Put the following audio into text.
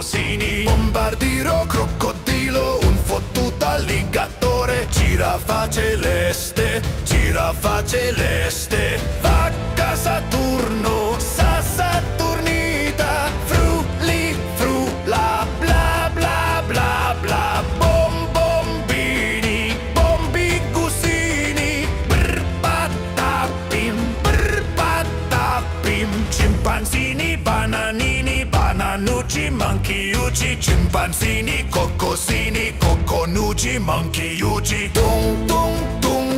coccosini, bombardiro, crocodilo, un fottuto alligatore, giraffa celeste, vacca Saturno, Saturnita, frulli, frula, bla bla bla bla, bombini, bombi gusini, brr patapim, scimpanzini, bananini, bananucci, monkeyucci, scimpanzini, coccosini, cocconucci, monkeyucci, tung tung tung.